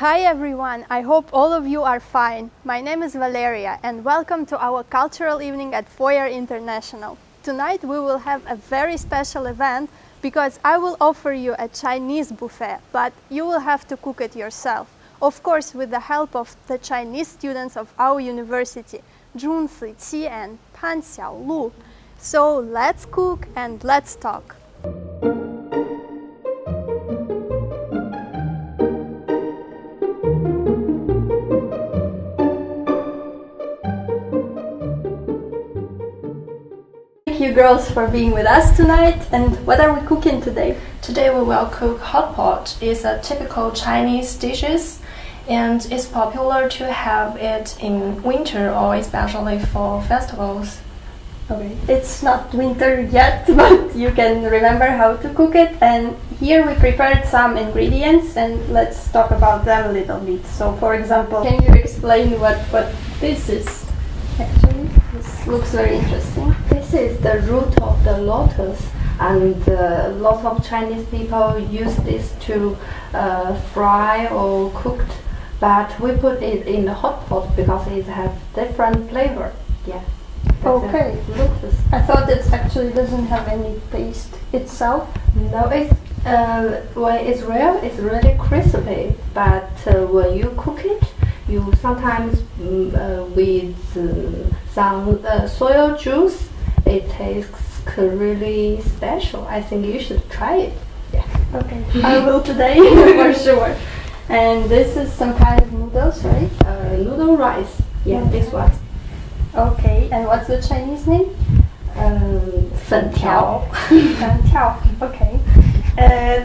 Hi everyone, I hope all of you are fine. My name is Valeria and welcome to our cultural evening at Foyer International. Tonight we will have a very special event because I will offer you a Chinese buffet, but you will have to cook it yourself. Of course, with the help of the Chinese students of our university, Zhong, Siqi and Xiaolu. So let's cook and let's talk. Thank you girls for being with us tonight. And what are we cooking today? Today we will cook hot pot. It's a typical Chinese dishes and it's popular to have it in winter or especially for festivals. Okay, it's not winter yet, but you can remember how to cook it. And here we prepared some ingredients and let's talk about them a little bit. So for example, can you explain what this is? Actually, this looks very interesting. This is the root of the lotus, and lots of Chinese people use this to fry or cooked. But we put it in the hot pot because it has different flavor. Yeah. Okay. Lotus. I thought it actually doesn't have any taste itself. No, it's when it's real, it's really crispy. But when you cook it, you sometimes with some soya juice, it tastes really special. I think you should try it. Yeah. Okay, I will today for sure. And this is some kind of noodles, right? Noodle rice. Yeah, Okay. this one. Okay, and what's the Chinese name? 粉条. 粉条. Okay.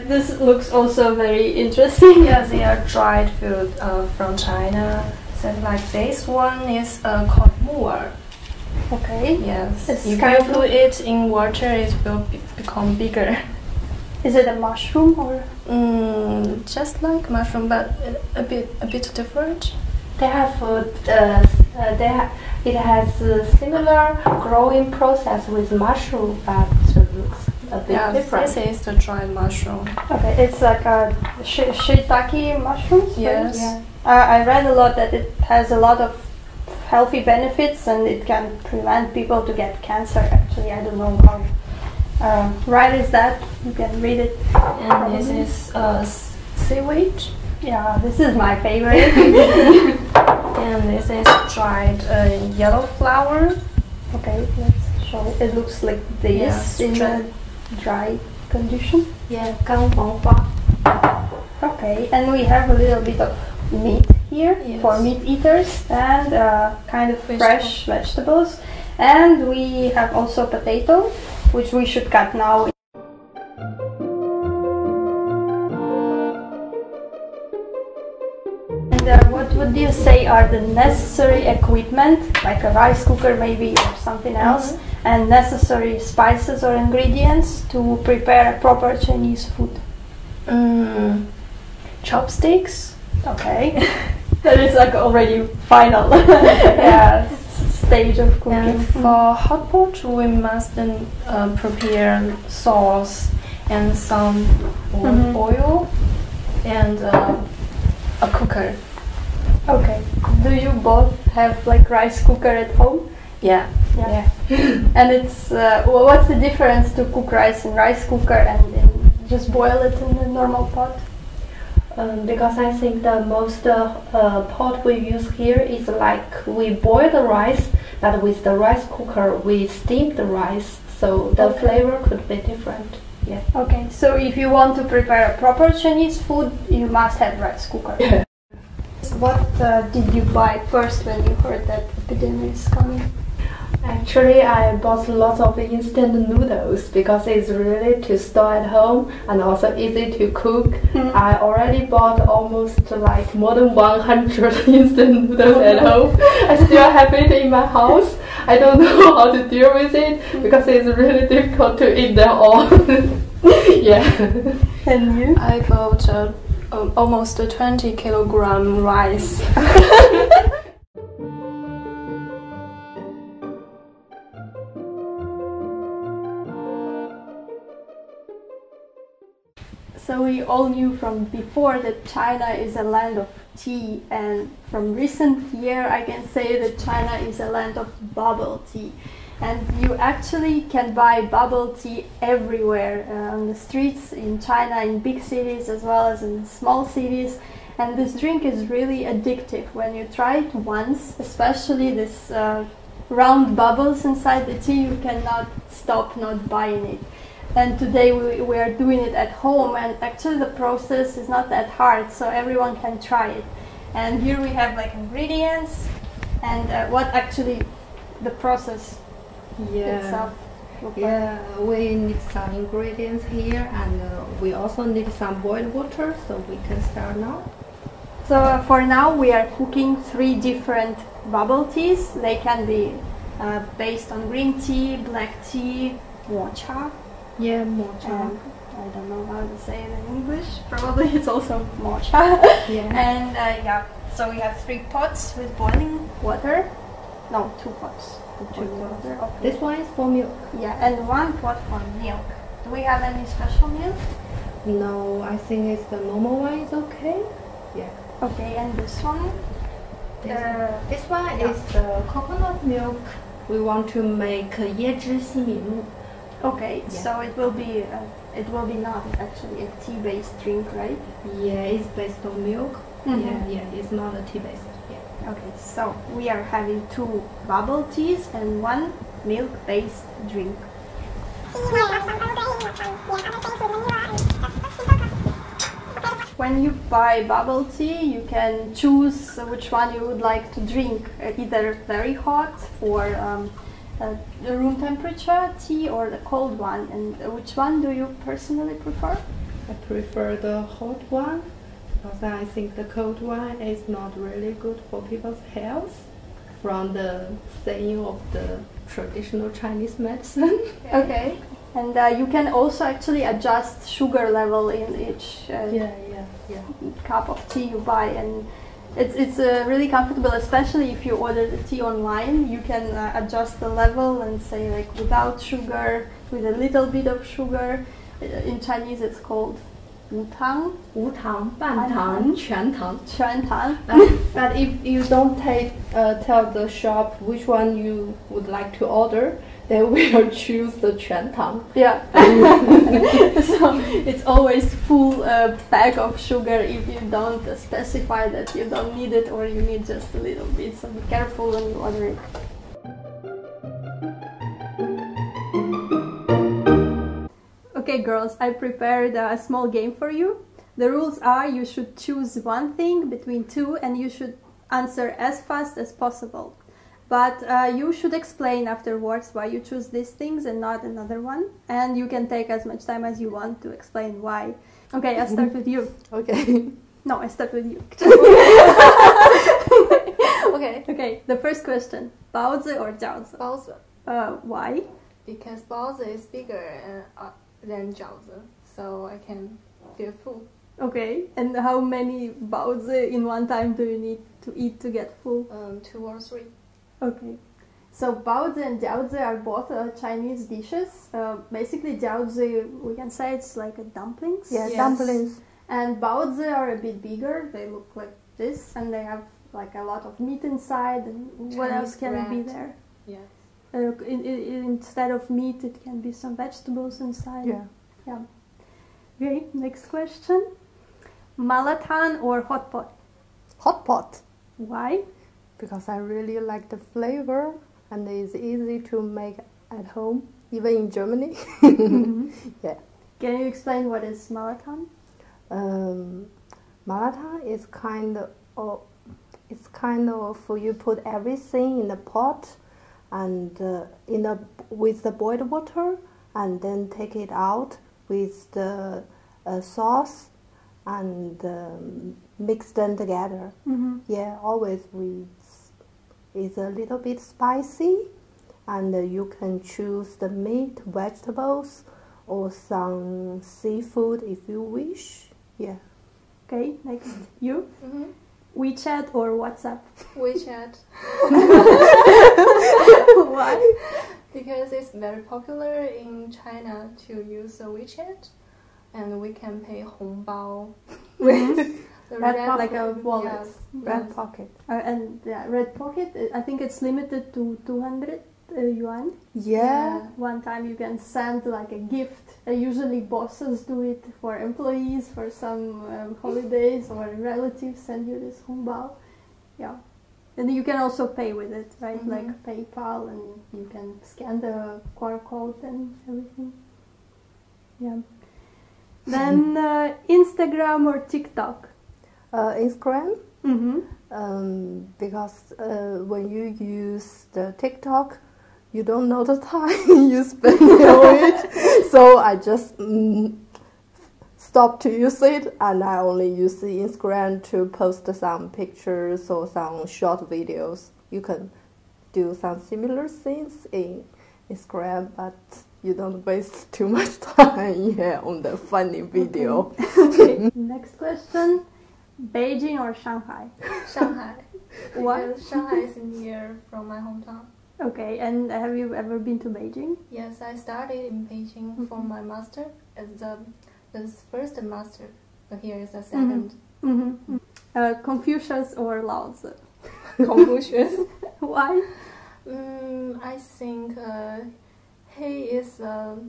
This looks also very interesting. Yeah, they are dried food from China. So like this one is called muer. Okay. Yes. It's If kind you of- put it in water, it will become bigger. Is it a mushroom or? Just like mushroom, but a bit different. They have it has a similar growing process with mushroom, but looks a bit Yeah, different. this is the dried mushroom. Okay, it's like a shiitake mushrooms. Yes. Right? Yeah. I read a lot that it has a lot of healthy benefits and it can prevent people to get cancer. Actually, I don't know how right is that. You can read it. And this is seaweed. Yeah, this is my favorite. And this is dried yellow flower. Okay, let's show. It looks like this Yeah, in dry. a dry condition. Yeah, 干黄花. Okay, and we have a little bit of meat here Yes. for meat eaters and kind of Vegetable. fresh vegetables. And we have also potato, which we should cut now. And what would you say are the necessary equipment, like a rice cooker maybe or something else, and necessary spices or ingredients to prepare a proper Chinese food? Chopsticks. Okay, that is like already final yeah, stage of cooking. And for hot pot, we must then prepare sauce and some oil and a cooker. Okay, do you both have like rice cooker at home? Yeah. Yeah. And it's well, what's the difference to cook rice in rice cooker and just boil it in a normal pot? Because I think the most pot we use here is like we boil the rice, but with the rice cooker we steam the rice, so the Okay. flavor could be different. Yeah. Okay, so if you want to prepare a proper Chinese food, you must have rice cooker. What did you buy first when you heard that epidemy is coming? Actually, I bought lots of instant noodles because it's really to store at home and also easy to cook. I already bought almost like more than 100 instant noodles at home. I still have it in my house. I don't know how to deal with it because it's really difficult to eat them all. Yeah. And you? I bought almost 20 kilogram rice. So we all knew from before that China is a land of tea, and from recent year I can say that China is a land of bubble tea. And you actually can buy bubble tea everywhere on the streets in China, in big cities as well as in small cities. And this drink is really addictive. When you try it once, especially this round bubbles inside the tea, you cannot stop not buying it. And today we are doing it at home, and actually the process is not that hard, so everyone can try it. And here we have like ingredients and what actually the process itself. Yeah, we need some ingredients here, and we also need some boiled water, so we can start now. So for now we are cooking 3 different bubble teas. They can be based on green tea, black tea, mocha. Yeah, mocha. I don't know how to say it in English. Probably it's also mocha. Yeah. And yeah, so we have 3 pots with boiling water. No, 2 pots. Water. Okay. This one is for milk. Yeah, and 1 pot for milk. Do we have any special milk? No, I think it's the normal one is okay. Yeah. Okay, and this one? This one is the coconut milk. We want to make 椰汁西米露. Okay, so it will be not actually a tea-based drink, right? Yeah, it's based on milk. Mm-hmm. Yeah, it's not a tea-based. Yeah. Okay, so we are having 2 bubble teas and 1 milk-based drink. When you buy bubble tea, you can choose which one you would like to drink, either very hot or the room temperature tea or the cold one. And which one do you personally prefer? I prefer the hot one because I think the cold one is not really good for people's health, from the saying of the traditional Chinese medicine. Okay. And you can also actually adjust sugar level in each cup of tea you buy, and it's really comfortable, especially if you order the tea online. You can adjust the level and say like without sugar, with a little bit of sugar. In Chinese it's called 无糖, 无糖, 半糖, 全糖. 全糖. But if you don't tell the shop which one you would like to order, they will choose the 全糖. Yeah. So it's always full bag of sugar if you don't specify that you don't need it or you need just a little bit. So be careful when you order it. Okay girls, I prepared a small game for you. The rules are you should choose one thing between 2 and you should answer as fast as possible. But you should explain afterwards why you choose these things and not another one. And you can take as much time as you want to explain why. Okay, I'll start with you. Okay. No, I start with you. Okay. Okay, the first question. 包子 or 饺子? 包子. Why? Because 包子 is bigger than 饺子, so I can feel full. Okay, and how many 包子 in one time do you need to eat to get full? 2 or 3. Okay, so 包子 and 饺子 are both Chinese dishes. Basically, 饺子, we can say it's like a dumplings. Yeah, yes. Dumplings. And 包子 are a bit bigger. They look like this, and they have like a lot of meat inside. And Chinese what else can bread. be there? Yes. Instead of meat, it can be some vegetables inside. Yeah. Okay, next question. Malatan or hot pot? Hot pot. Why? Because I really like the flavor and it's easy to make at home, even in Germany. Mm-hmm. Yeah. Can you explain what is malatan? Malatan is kind of you put everything in a pot and with the boiled water, and then take it out with the sauce and mix them together. Mm-hmm. Yeah, always it's a little bit spicy, and you can choose the meat, vegetables, or some seafood if you wish. Yeah. Okay, next you. Mm-hmm. WeChat or WhatsApp? WeChat. Why? Because it's very popular in China to use WeChat. and we can pay 红包 with the red red like a pocket. wallet. Yes, Red yes. pocket. And yeah, red pocket, I think it's limited to 200 yuan. Yeah. One time you can send like a gift. Usually bosses do it for employees for some holidays, or relatives send you this hongbao. Yeah. And you can also pay with it, right? Like PayPal, and you can scan the QR code and everything. Yeah. Then Instagram or TikTok? Instagram. Mm-hmm. Because when you use the TikTok, you don't know the time you spend on it. So I just stopped to use it, and I only use the Instagram to post some pictures or some short videos. You can do some similar things in Instagram, but you don't waste too much time on the funny video. Okay. Next question. Beijing or Shanghai? Shanghai. Why? Because Shanghai is near from my hometown. Okay, and have you ever been to Beijing? Yes, I studied in Beijing for my master as the first master, but here is the second. Mm-hmm. Confucius or Lao Tzu? Confucius. Why? I think he is a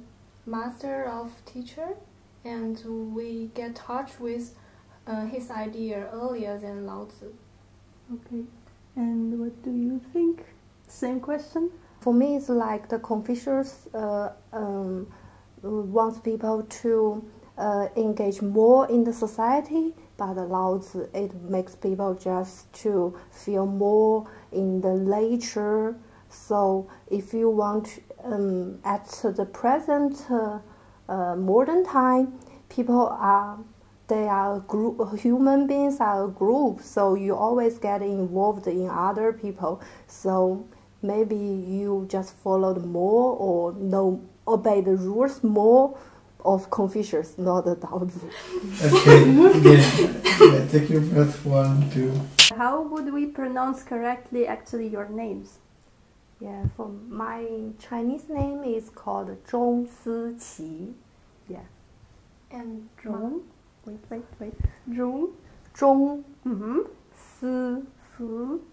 master of teacher, and we get touch with his idea earlier than Lao Tzu. Okay, and what do you think? Same question? For me, it's like the Confucius wants people to engage more in the society, but Lao Tzu, it makes people just to feel more in the nature. So if you want, at the present modern time, people are, they are group, human beings are a group, so you always get involved in other people. So maybe you just followed more or obey the rules more of Confucius, not the Lao Tzu. Okay, yeah, take your breath, 1, 2. How would we pronounce correctly actually your names? Yeah, for my Chinese name is called Zhong Siqi. Yeah. And Zhong. Wait. Zhong. Zhong Mm-hmm. Siqi.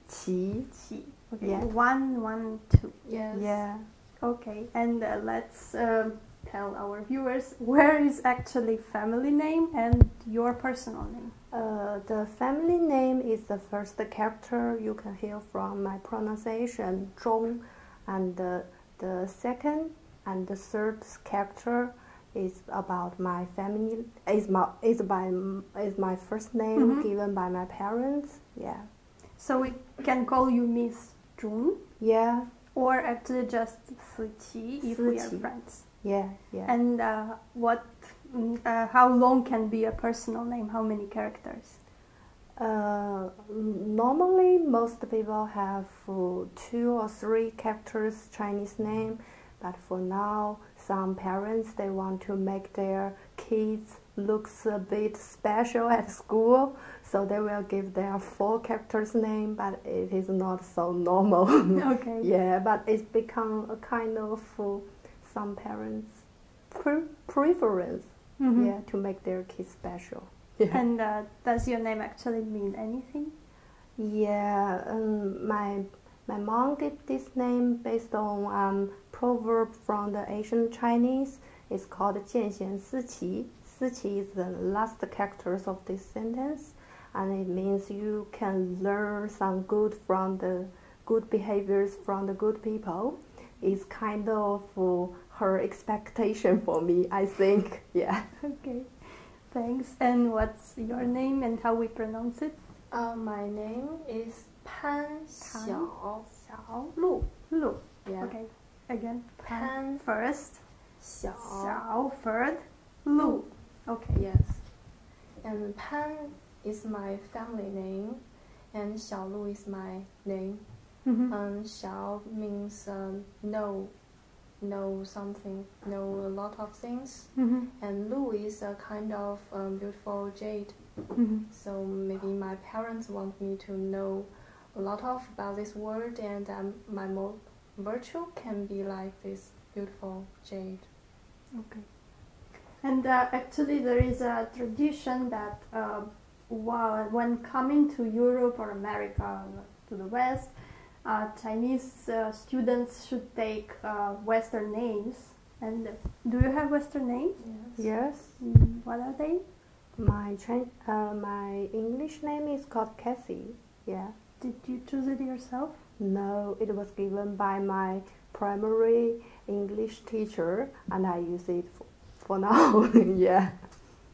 Qi. Okay. Yeah. 1, 2. yes. Yeah. Okay, and let's tell our viewers where is actually family name and your personal name. The family name is the first character you can hear from my pronunciation, Zhong, and the second and the third character is about my family. Is my first name given by my parents. Yeah. So we can call you Miss Zhong, Yeah. or actually just Siqi if we are Siqi. friends. Yeah. And how long can be a personal name? How many characters? Normally, most people have 2 or 3 characters Chinese name, but for now, some parents, they want to make their kids looks a bit special at school, so they will give their 4 characters name, but it is not so normal. Okay. Yeah, but it's become a kind of some parents' preference. Mm-hmm. Yeah, to make their kids special. Yeah. And does your name actually mean anything? Yeah, my mom gave this name based on proverb from the ancient Chinese. It's called 见贤思齐. Siqi is the last characters of this sentence, and it means you can learn some good from the good behaviors from the good people. It's kind of her expectation for me, I think. Yeah. Okay, thanks. And what's your name and how we pronounce it? My name is Pan Xiao. Xiaolu. Lu. Yeah. Okay, again. Pan First. Xiao. Xiao. Third. Lu. Okay. Yes. And Pan is my family name, and Xiaolu is my name. Mm-hmm. Xiao means know something, know a lot of things. Mm-hmm. And Lu is a kind of beautiful jade. Mm-hmm. So maybe my parents want me to know a lot of about this word, and my virtue can be like this beautiful jade. Okay. And actually there is a tradition that when coming to Europe or America, to the West, Chinese students should take Western names. And do you have Western names? Yes. What are they? My English name is called Cassie. Yeah. Did you choose it yourself? No, it was given by my primary English teacher, and I use it for now. Yeah.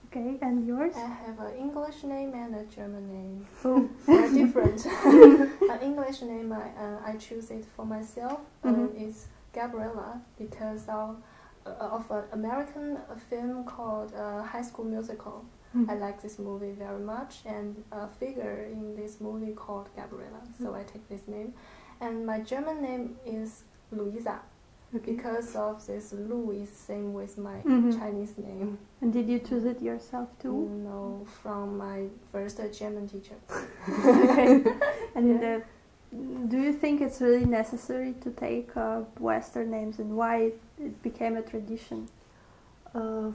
Okay, and yours? I have an English name and a German name. Oh. They're different. An English name, I choose it for myself. Is Gabriella because of an American film called High School Musical. I like this movie very much, and a figure in this movie called Gabriella, so I take this name. And my German name is Luisa, because of this Lu is same with my Chinese name. And did you choose it yourself too? No, from my first German teacher. Okay. And do you think it's really necessary to take Western names, and why it became a tradition?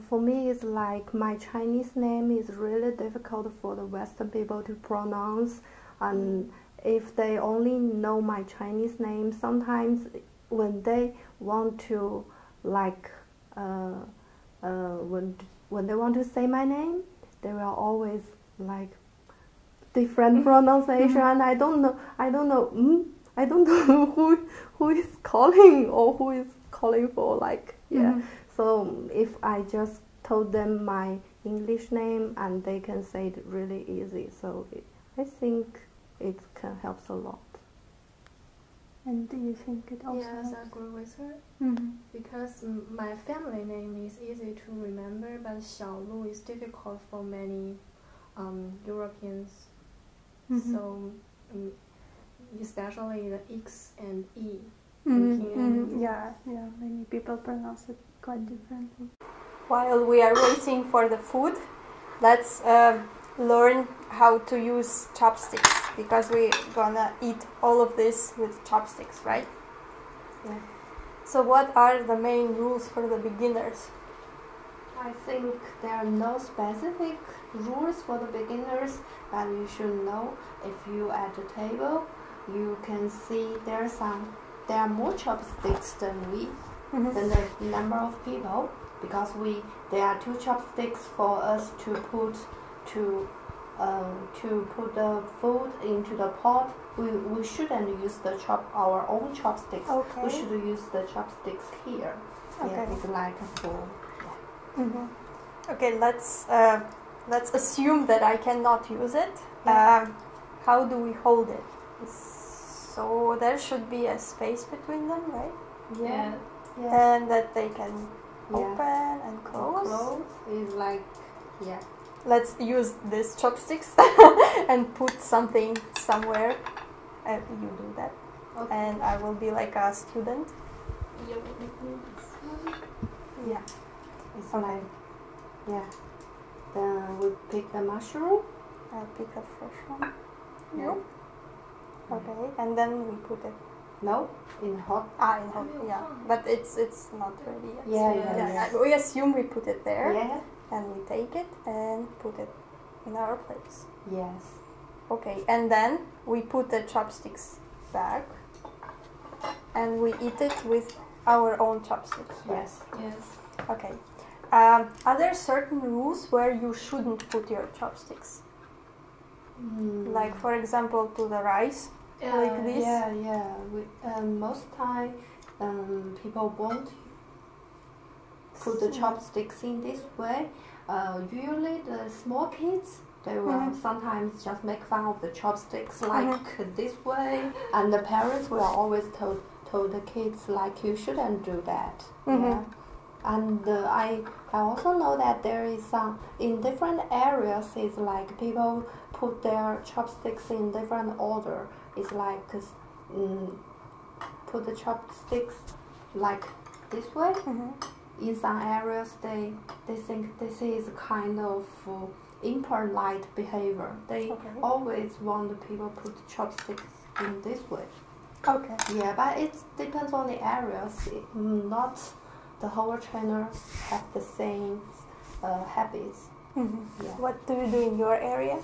For me, it's like my Chinese name is really difficult for the Western people to pronounce, and if they only know my Chinese name, sometimes when they want to when they want to say my name, they will always like different pronunciation, and I don't know who is calling or who is calling for, like, yeah. So if I just told them my English name, and they can say it really easy, so I think it helps a lot. And do you think it also Yes, helps? I agree with her. Because my family name is easy to remember, but Xiaolu is difficult for many Europeans. So especially the X and E. Yeah, many people pronounce it quite differently. While we are waiting for the food, let's learn how to use chopsticks, because we're gonna eat all of this with chopsticks, right? Yeah. So what are the main rules for the beginners? I think there are no specific rules for the beginners, but you should know if you at the table, you can see there are more chopsticks than than the number of people, because there are 2 chopsticks for us to put the food into the pot. We shouldn't use our own chopsticks. Okay. We should use the chopsticks here. Okay. Yeah, it's like a full. Okay, let's assume that I cannot use it. How do we hold it? So there should be a space between them, right? Yeah. And that they can open and close. Close is like, yeah. Let's use these chopsticks and put something somewhere. You do that. Okay. And I will be like a student. Yeah. It's like, yeah. Then we pick the mushroom. I'll pick a fresh one. Yeah. Okay, and then we put it. No, in hot. In hot. Yeah, but it's not ready yet. Yeah. We assume we put it there. Yeah. And we take it and put it in our plates. Yes. Okay, and then we put the chopsticks back, and we eat it with our own chopsticks. Yes. Yes. Okay. Are there certain rules where you shouldn't put your chopsticks? Like, for example, to the rice, like this? Yeah. Most time, people won't put the chopsticks in this way. Usually the small kids, they will sometimes just make fun of the chopsticks like this way, and the parents will always told the kids like, you shouldn't do that. Yeah. And I also know that there is some in different areas. It's like people put their chopsticks in different order. It's like put the chopsticks like this way. In some areas, they think this is kind of impolite behavior. They always want the people put chopsticks in this way. Okay. Yeah, but it depends on the areas. Not the whole China have the same habits. Mm-hmm. Yeah. What do you do in your area?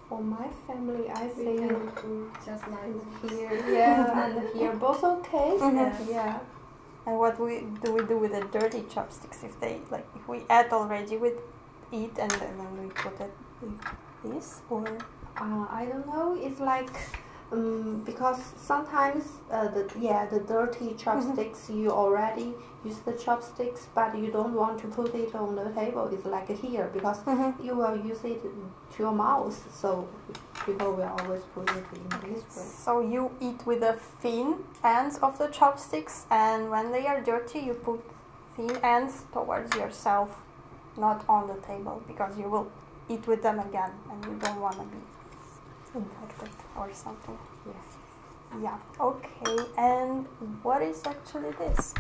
For my family, I We think can do just like here, yeah, and here both okay. Mhm. Yeah. And what do we do with the dirty chopsticks? If we add already, we eat and then we put it in this, or I don't know. It's like because sometimes the dirty chopsticks you already use the chopsticks, but you don't want to put it on the table. It's like here because you will use it to your mouth, so people will always put it in this way. so you eat with the thin ends of the chopsticks, and when they are dirty, you put thin ends towards yourself, not on the table, because you will eat with them again, and you don't want to be infected or something. Yeah. Yeah. Okay. And what is actually this?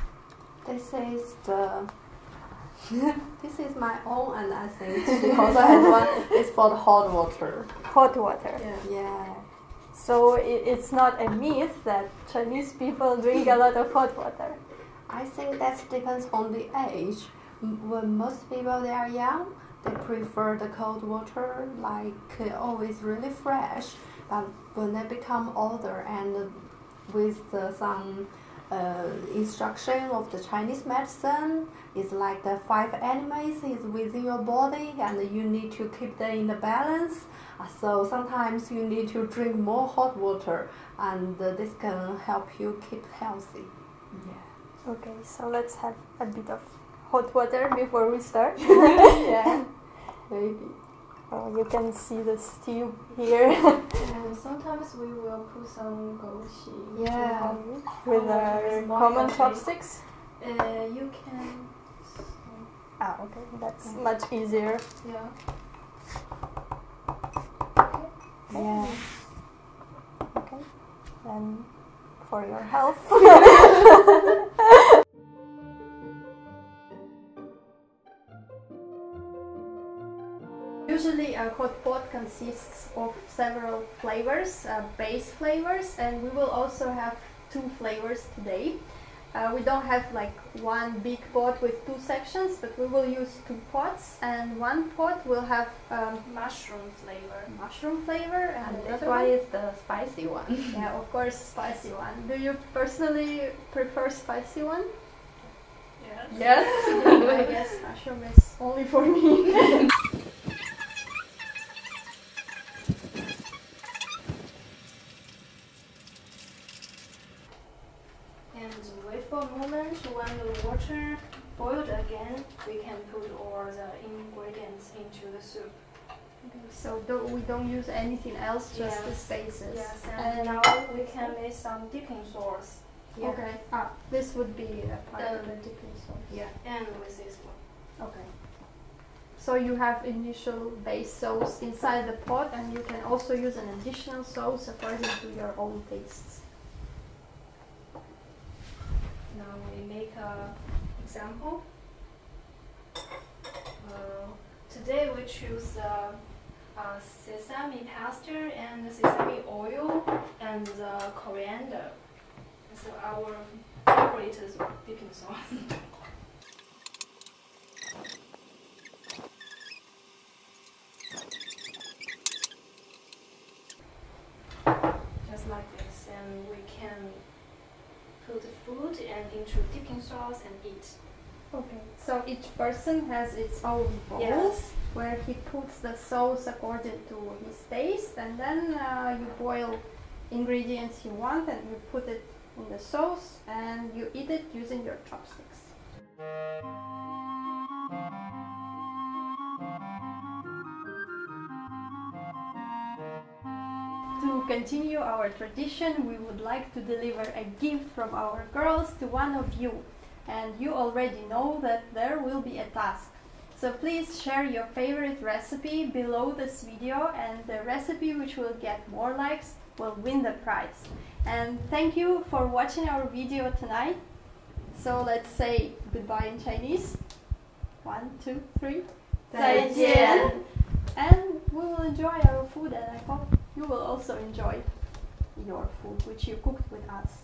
This is the. This is my own, and I think she also has one. It's for the hot water. Hot water. Yeah. So it's not a myth that Chinese people drink a lot of hot water. I think that depends on the age. When most people they are young, they prefer the cold water, like always really fresh. But when they become older and with some instruction of the Chinese medicine, it's like the 5 elements is within your body, and you need to keep them in the balance. So sometimes you need to drink more hot water, and this can help you keep healthy. Yeah. Okay, so let's have a bit of hot water before we start. Yeah. Maybe. Oh, you can see the steam here. and sometimes we will put some goshi. Yeah. With Oh, our it's more common healthy. chopsticks. You can. Ah, okay, that's much easier. Yeah. Yeah. Okay, and for your health. Usually a hot pot consists of several flavors, base flavors, and we will also have 2 flavors today. We don't have like one big pot with 2 sections, but we will use 2 pots, and one pot will have Mushroom flavor. mushroom flavor, and And the this other one is the spicy one. yeah, of course, spicy one. Do you personally prefer spicy one? Yes. Yes. I guess mushroom is only for me. And wait for a moment. When the water boiled again, we can put all the ingredients into the soup. So we don't use anything else, just the Yes. spaces. Yes, and now we can make some dipping sauce. Yeah. Okay. This would be a part of the dipping sauce. Yeah, and with this one. Okay. So you have initial base sauce inside the pot, and you can also use an additional sauce according to your own tastes. Now we make a example. Today we choose sesame pasta and sesame oil and coriander. So our favorite is dipping sauce. Just like this, and we can put the food and into dipping sauce and eat. Okay. So each person has its own bowl Yes. where he puts the sauce according to his taste, and then you boil ingredients you want, and you put it in the sauce, and you eat it using your chopsticks. To continue our tradition, we would like to deliver a gift from our girls to one of you. And you already know that there will be a task. So please share your favorite recipe below this video, and the recipe which will get more likes will win the prize. And thank you for watching our video tonight. So let's say goodbye in Chinese. 1, 2, 3. 再见. And we will enjoy our food, and I hope you will also enjoy your food which you cooked with us.